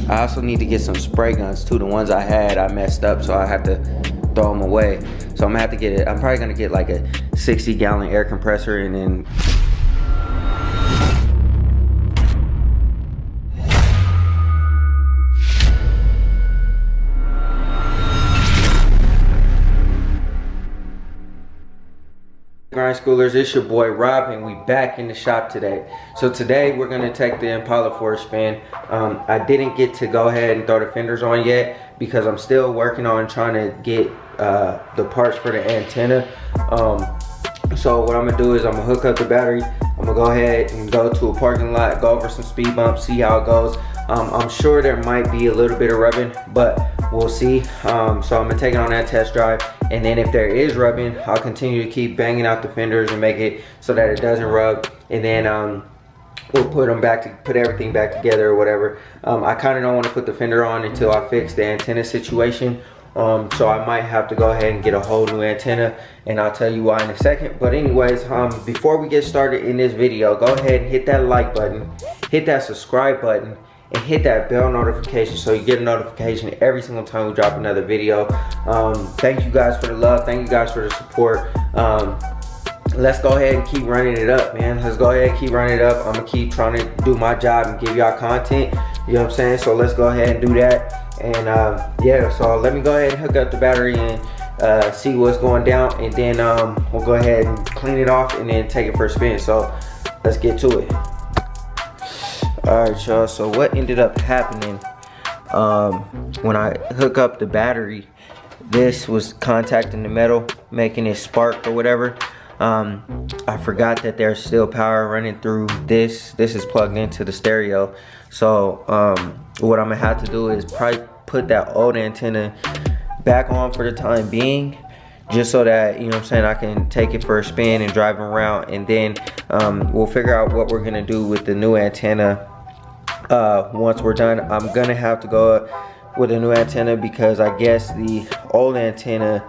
I also need to get some spray guns too. The ones I had, I messed up, so I had to throw them away. So I'm gonna have to get it. I'm probably gonna get like a 60-gallon air compressor and then Grind Schoolers, it's your boy Rob, and we back in the shop today. So today we're gonna take the Impala for a spin. I didn't get to go ahead and throw the fenders on yet because I'm still working on trying to get the parts for the antenna. So what I'm gonna do is I'm gonna hook up the battery. I'm gonna go ahead and go to a parking lot, go over some speed bumps, see how it goes. I'm sure there might be a little bit of rubbing, but we'll see. So I'm gonna take it on that test drive, and then if there is rubbing, I'll continue to keep banging out the fenders and make it so that it doesn't rub, and then we'll put everything back together or whatever. I kind of don't want to put the fender on until I fix the antenna situation. So I might have to go ahead and get a whole new antenna, and I'll tell you why in a second. But anyways, before we get started in this video, go ahead and hit that like button, hit that subscribe button, and hit that bell notification so you get a notification every single time we drop another video. Thank you guys for the love, thank you guys for the support. Let's go ahead and keep running it up, man. Let's go ahead and keep running it up. I'm gonna keep trying to do my job and give y'all content, you know what I'm saying? So let's go ahead and do that. And yeah, so let me go ahead and hook up the battery and see what's going down, and then we'll go ahead and clean it off and then take it for a spin. So let's get to it. Alright y'all, so what ended up happening when I hook up the battery, this was contacting the metal, making it spark or whatever. I forgot that there's still power running through this. This is plugged into the stereo. So what I'm gonna have to do is probably put that old antenna back on for the time being, just so that, you know what I'm saying, I can take it for a spin and drive around, and then we'll figure out what we're gonna do with the new antenna once we're done. I'm gonna have to go with a new antenna because I guess the old antenna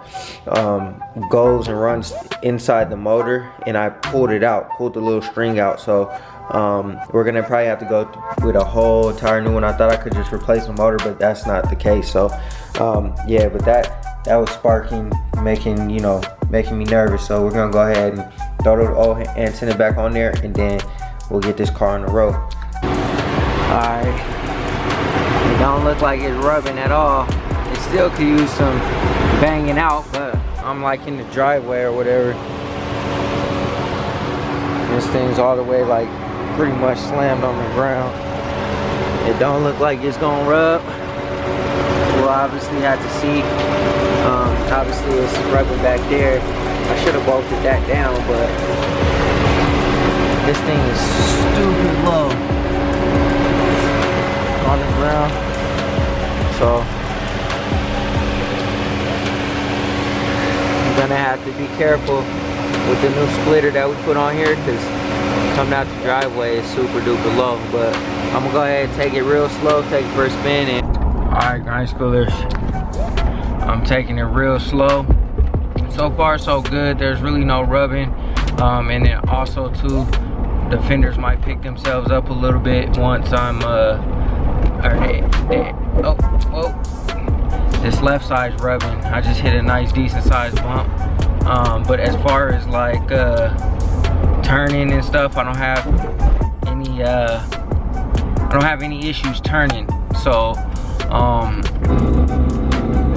goes and runs inside the motor, and I pulled the little string out. So we're gonna probably have to go with a whole entire new one. I thought I could just replace the motor, but that's not the case. So yeah, but that was sparking, making me nervous. So we're gonna go ahead and throw the old antenna back on there, and then we'll get this car on the road. Alright, it don't look like it's rubbing at all. It still could use some banging out, but I'm like in the driveway or whatever. This thing's all the way like pretty much slammed on the ground. It don't look like it's gonna rub. We'll obviously have to see. Obviously it's rubbing back there. I should have bolted that down, but this thing is stupid low on the ground. So I'm gonna have to be careful with the new splitter that we put on here, because coming out the driveway is super duper low. But I'm gonna go ahead and take it real slow, take it for a spin. And alright, Grind Schoolers, I'm taking it real slow. So far so good, there's really no rubbing. And then also too, the fenders might pick themselves up a little bit once I'm this left side's rubbing. I just hit a nice decent sized bump. But as far as like turning and stuff, I don't have any issues turning. So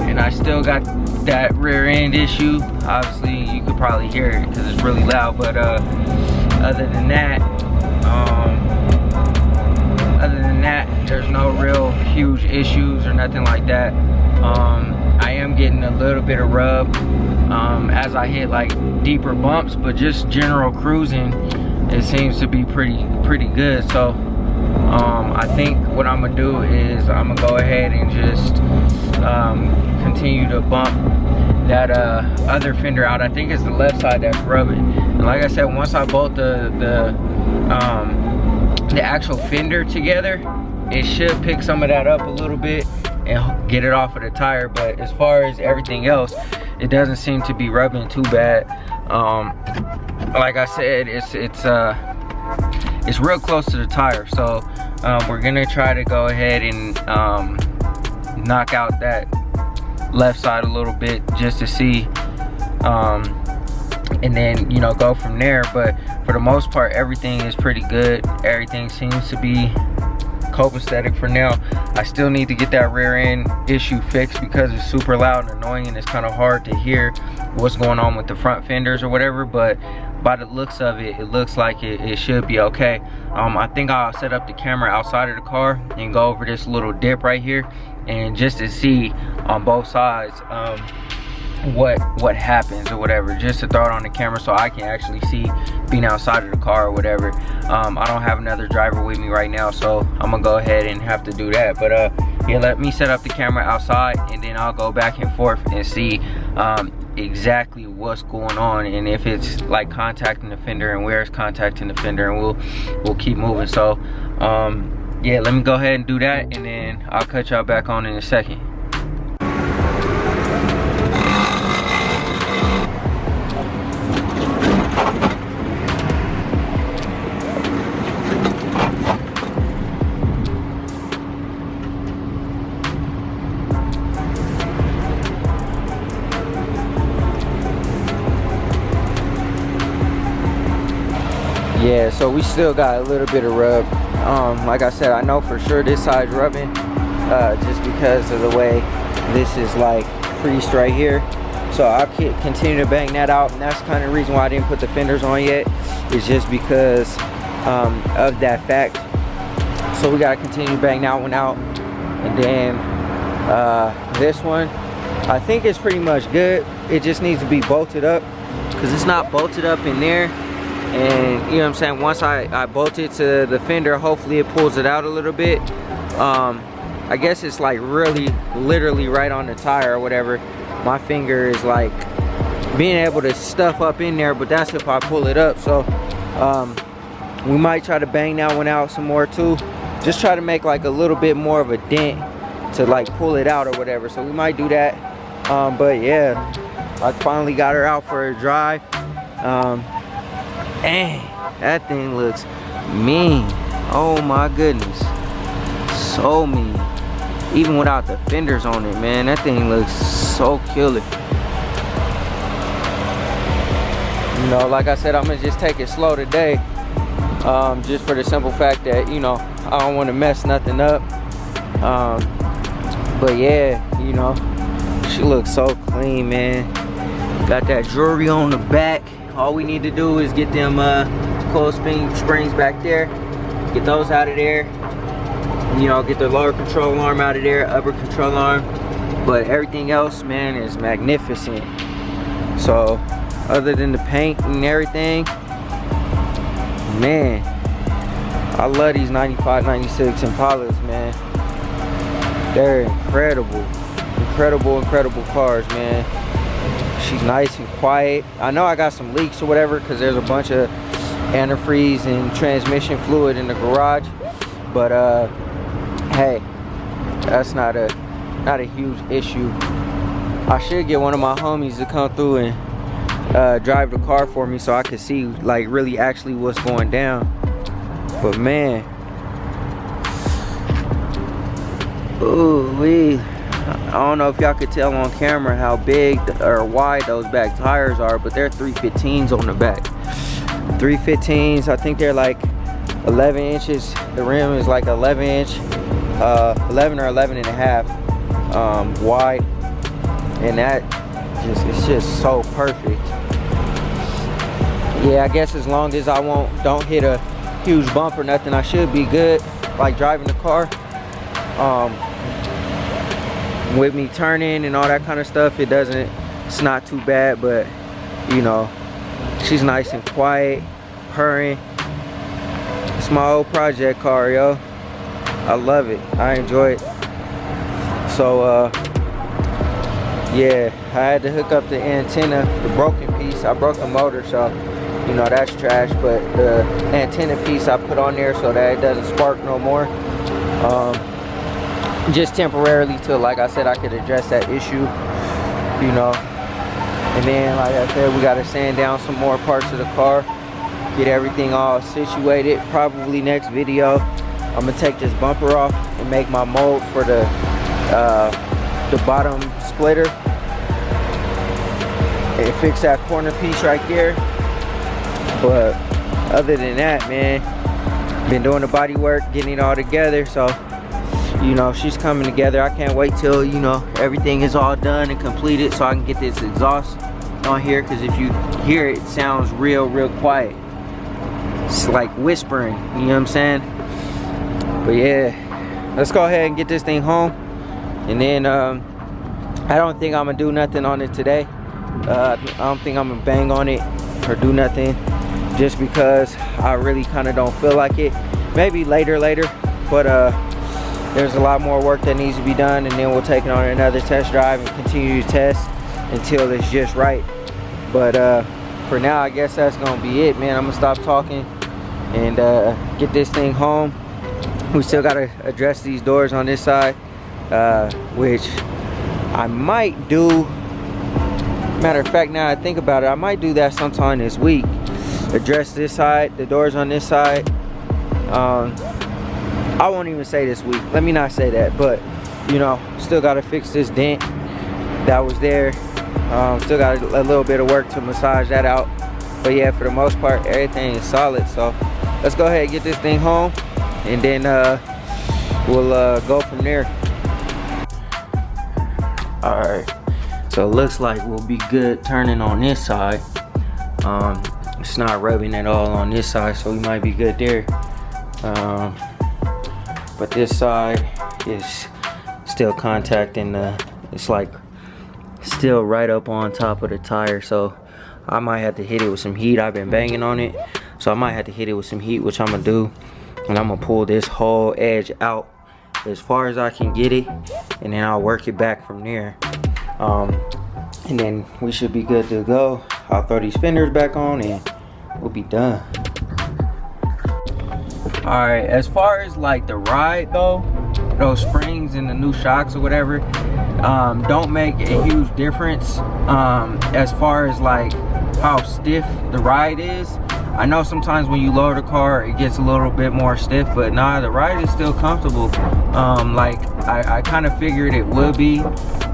and I still got that rear end issue. Obviously you could probably hear it because it's really loud, but other than that, there's no real huge issues or nothing like that. I am getting a little bit of rub as I hit like deeper bumps, but just general cruising, it seems to be pretty good. So I think what I'm gonna do is I'm gonna go ahead and just continue to bump that other fender out. I think it's the left side that's rubbing. And like I said, once I bolt the actual fender together, it should pick some of that up a little bit and get it off of the tire. But as far as everything else, it doesn't seem to be rubbing too bad. Like I said, it's real close to the tire. So we're gonna try to go ahead and knock out that left side a little bit just to see, and then, you know, go from there. But for the most part, everything is pretty good. Everything seems to be copacetic for now. I still need to get that rear end issue fixed because it's super loud and annoying, and it's kind of hard to hear what's going on with the front fenders or whatever. But by the looks of it, it looks like it should be okay. I think I'll set up the camera outside of the car and go over this little dip right here, and just to see on both sides what happens or whatever, just to throw it on the camera so I can actually see being outside of the car or whatever. I don't have another driver with me right now, so I'm gonna go ahead and have to do that. But yeah, let me set up the camera outside, and then I'll go back and forth and see exactly what's going on, and if it's like contacting the fender and where it's contacting the fender, and we'll keep moving. So yeah, let me go ahead and do that, and then I'll cut y'all back on in a second. Yeah, so we still got a little bit of rub. Like I said, I know for sure this side's rubbing, just because of the way this is like creased right here. So I'll continue to bang that out, and that's kind of the reason why I didn't put the fenders on yet, is just because of that fact. So we gotta continue to bang that one out, and then this one, I think it's pretty much good. It just needs to be bolted up, because it's not bolted up in there. And you know what I'm saying, once I bolt it to the fender, hopefully it pulls it out a little bit. I guess it's like really literally right on the tire or whatever. My finger is like being able to stuff up in there, but that's if I pull it up. So we might try to bang that one out some more too, just try to make like a little bit more of a dent to like pull it out or whatever. So we might do that. But yeah, I finally got her out for a drive. Dang, that thing looks mean. Oh my goodness, so mean. Even without the fenders on it, man, that thing looks so killer. You know, like I said, I'm gonna just take it slow today, just for the simple fact that, you know, I don't want to mess nothing up. But yeah, you know, she looks so clean, man. Got that jewelry on the back. All we need to do is get them coil springs back there, get those out of there, you know, get the lower control arm out of there, upper control arm. But everything else, man, is magnificent. So other than the paint and everything, man, I love these 95, 96 Impalas, man. They're incredible, incredible cars, man. She's nice and quiet. I know I got some leaks or whatever, because there's a bunch of antifreeze and transmission fluid in the garage. But hey, that's not a huge issue. I should get one of my homies to come through and drive the car for me, so I can see like really actually what's going down. But man, ooh wee. I don't know if y'all could tell on camera how big or wide those back tires are, but they're 315s on the back. 315s, I think they're like 11 inches. The rim is like 11 inch, 11 or 11 and a half wide. And that it's just so perfect. Yeah, I guess as long as I don't hit a huge bump or nothing, I should be good, like driving the car. With me turning and all that kind of stuff, it's not too bad. But you know, she's nice and quiet, purring. It's my old project car, yo. I love it, I enjoy it. So yeah, I had to hook up the antenna, the broken piece. I broke the motor, so you know that's trash, but the antenna piece I put on there so that it doesn't spark no more. Just temporarily till, like I said, I could address that issue, you know. And then, like I said, we got to sand down some more parts of the car. get everything all situated. Probably next video, I'm gonna take this bumper off and make my mold for the bottom splitter and fix that corner piece right there. But other than that, man, been doing the body work, getting it all together. So, you know, she's coming together. I can't wait till, you know, everything is all done and completed so I can get this exhaust on here, because if you hear it, it sounds real quiet. It's like whispering, you know what I'm saying? But yeah, let's go ahead and get this thing home. And then I don't think I'm gonna do nothing on it today. I don't think I'm gonna bang on it or do nothing, just because I really kind of don't feel like it. Maybe later, but there's a lot more work that needs to be done, and then we'll take it on another test drive and continue to test until it's just right. But for now, I guess that's gonna be it, man. I'm gonna stop talking and get this thing home. We still gotta address these doors on this side, which I might do. Matter of fact, now I think about it, I might do that sometime this week. Address this side, the doors on this side. I won't even say this week, let me not say that, but you know, still gotta fix this dent that was there. Still got a little bit of work to massage that out, but yeah, for the most part everything is solid. So let's go ahead and get this thing home, and then we'll go from there. All right, so it looks like we'll be good turning on this side. It's not rubbing at all on this side, so we might be good there. But this side is still contacting it's like still right up on top of the tire, so I might have to hit it with some heat. I've been banging on it, so I might have to hit it with some heat, which I'm gonna do. And I'm gonna pull this whole edge out as far as I can get it, and then I'll work it back from there. And then we should be good to go. I'll throw these fenders back on and we'll be done. All right, as far as like the ride though, those springs and the new shocks or whatever, don't make a huge difference as far as like how stiff the ride is. I know sometimes when you lower the car it gets a little bit more stiff, but nah, the ride is still comfortable. Like I kind of figured it would be,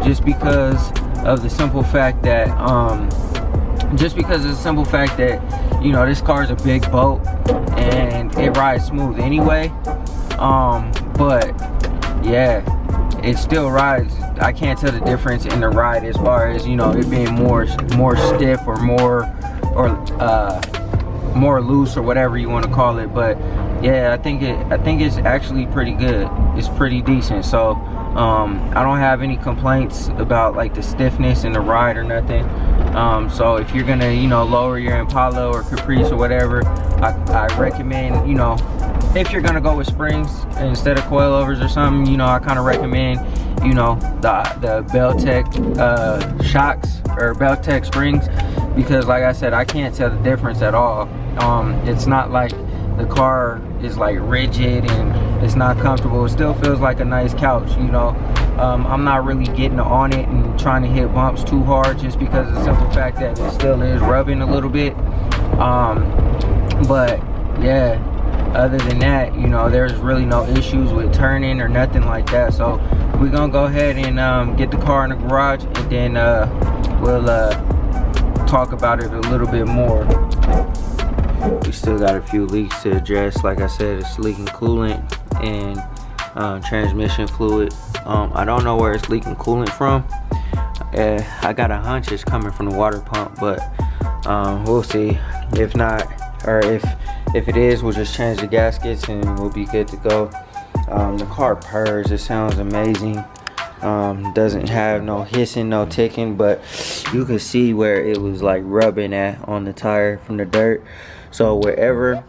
just because of the simple fact that you know, this car is a big boat and it rides smooth anyway. But yeah, it still rides. I can't tell the difference in the ride as far as, you know, it being more stiff or more loose or whatever you want to call it. But yeah, I think it's actually pretty good. It's pretty decent. So I don't have any complaints about like the stiffness in the ride or nothing. So if you're gonna, you know, lower your Impala or Caprice or whatever, I recommend, you know, if you're gonna go with springs instead of coilovers or something, you know, I kind of recommend, you know, the Beltec shocks or Beltec springs, because like I said, I can't tell the difference at all. It's not like the car is like rigid and it's not comfortable. It still feels like a nice couch, you know. I'm not really getting on it and trying to hit bumps too hard, just because of the simple fact that it still is rubbing a little bit. But yeah, other than that, you know, there's really no issues with turning or nothing like that. So we're gonna go ahead and get the car in the garage, and then we'll talk about it a little bit more. We still got a few leaks to address. Like I said, it's leaking coolant and transmission fluid. I don't know where it's leaking coolant from. I got a hunch it's coming from the water pump, but we'll see. If not, or if it is, we'll just change the gaskets and we'll be good to go. The car purrs, it sounds amazing. Doesn't have no hissing, no ticking, but you can see where it was like rubbing at on the tire from the dirt. So wherever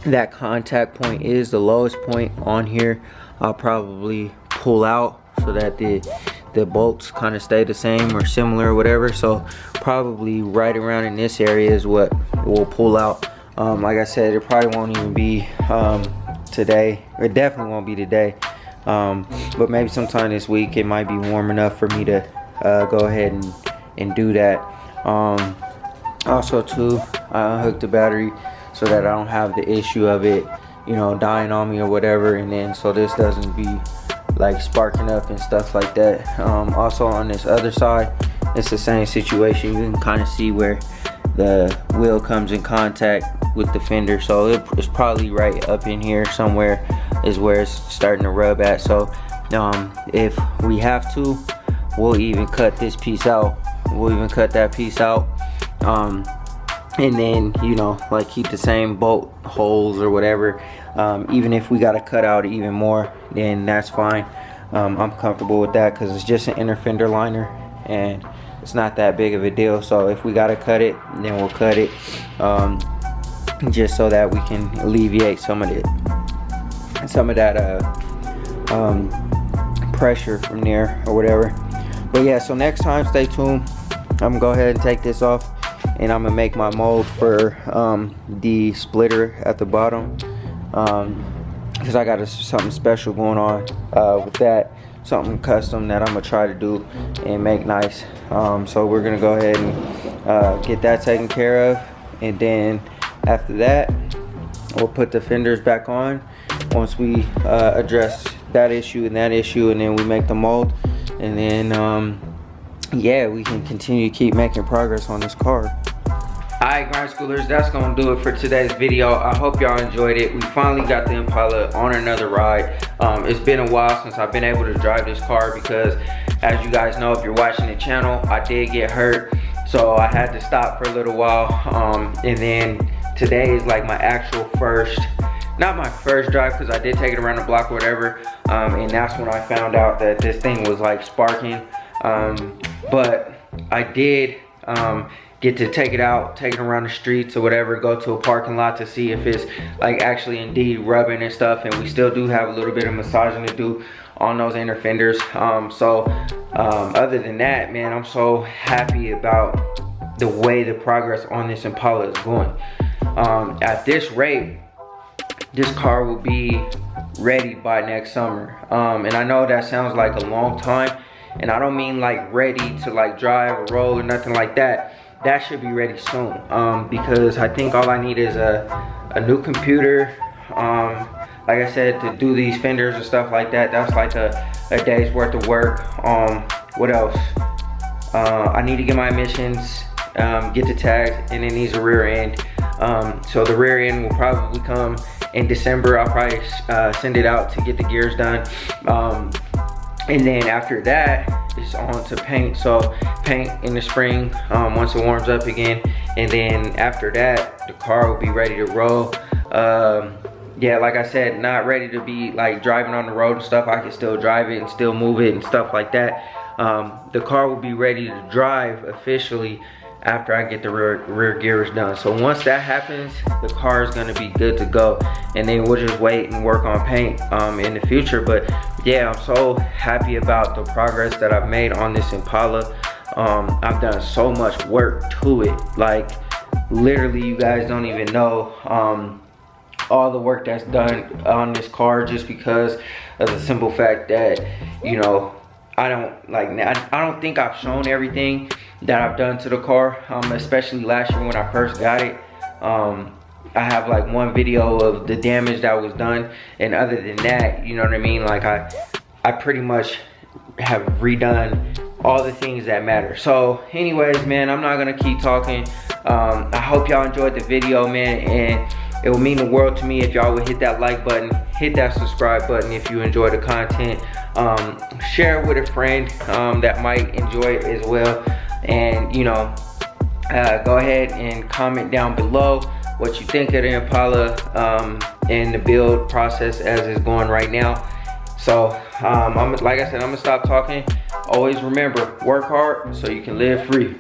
that contact point is, the lowest point on here, I'll probably pull out so that the bolts kind of stay the same or similar or whatever. So probably right around in this area is what we'll pull out. Like I said, it probably won't even be today. It definitely won't be today, but maybe sometime this week. It might be warm enough for me to go ahead and do that. Also too, I unhooked the battery so that I don't have the issue of it, you know, dying on me or whatever. And then so this doesn't be like sparking up and stuff like that. Also on this other side, it's the same situation. You can kind of see where the wheel comes in contact with the fender, so it's probably right up in here somewhere is where it's starting to rub at. So if we have to, we'll even cut this piece out, we'll even cut that piece out, and then, you know, like keep the same bolt holes or whatever. Even if we got to cut out even more, then that's fine. I'm comfortable with that because it's just an inner fender liner and it's not that big of a deal. So if we got to cut it, then we'll cut it, just so that we can alleviate some of that pressure from there or whatever. But yeah, so next time, stay tuned. I'm gonna go ahead and take this off, and I'm gonna make my mold for the splitter at the bottom, because I got something special going on with that, something custom that I'm gonna try to do and make nice. So we're gonna go ahead and get that taken care of, and then after that we'll put the fenders back on once we address that issue and that issue, and then we make the mold, and then yeah, we can continue to keep making progress on this car. Alright, grind schoolers, that's gonna do it for today's video. I hope y'all enjoyed it. We finally got the Impala on another ride. It's been a while since I've been able to drive this car because, as you guys know, if you're watching the channel, I did get hurt, so I had to stop for a little while. And then today is like my actual first, not my first drive, because I did take it around the block or whatever, and that's when I found out that this thing was like sparking. But I did get to take it out, take it around the streets or whatever, go to a parking lot to see if it's like actually indeed rubbing and stuff. And we still do have a little bit of massaging to do on those inner fenders. Other than that, man, I'm so happy about the way the progress on this Impala is going. At this rate, this car will be ready by next summer. And I know that sounds like a long time, and I don't mean like ready to like drive or roll or nothing like that. That should be ready soon, because I think all I need is a new computer. Like I said, to do these fenders and stuff like that, that's like a day's worth of work. What else? I need to get my emissions, get the tags, and it needs a rear end. So the rear end will probably come in December. I'll probably send it out to get the gears done. And then after that, it's on to paint. So paint in the spring, once it warms up again. And then after that, the car will be ready to roll. Yeah, like I said, not ready to be like driving on the road and stuff. I can still drive it and still move it and stuff like that. The car will be ready to drive officially after I get the rear gears done. So once that happens, the car is gonna be good to go, and then we'll just wait and work on paint in the future. But yeah, I'm so happy about the progress that I've made on this Impala. I've done so much work to it, like literally you guys don't even know all the work that's done on this car, just because of the simple fact that, you know, I don't think I've shown everything that I've done to the car, especially last year when I first got it. I have like one video of the damage that was done, and other than that, you know what I mean, like I pretty much have redone all the things that matter. So anyways, man, I'm not gonna keep talking. I hope y'all enjoyed the video, man, and it would mean the world to me if y'all would hit that like button, hit that subscribe button if you enjoy the content. Share it with a friend that might enjoy it as well. And, you know, go ahead and comment down below what you think of the Impala and the build process as it's going right now. So, like I said, I'm gonna stop talking. Always remember, work hard so you can live free.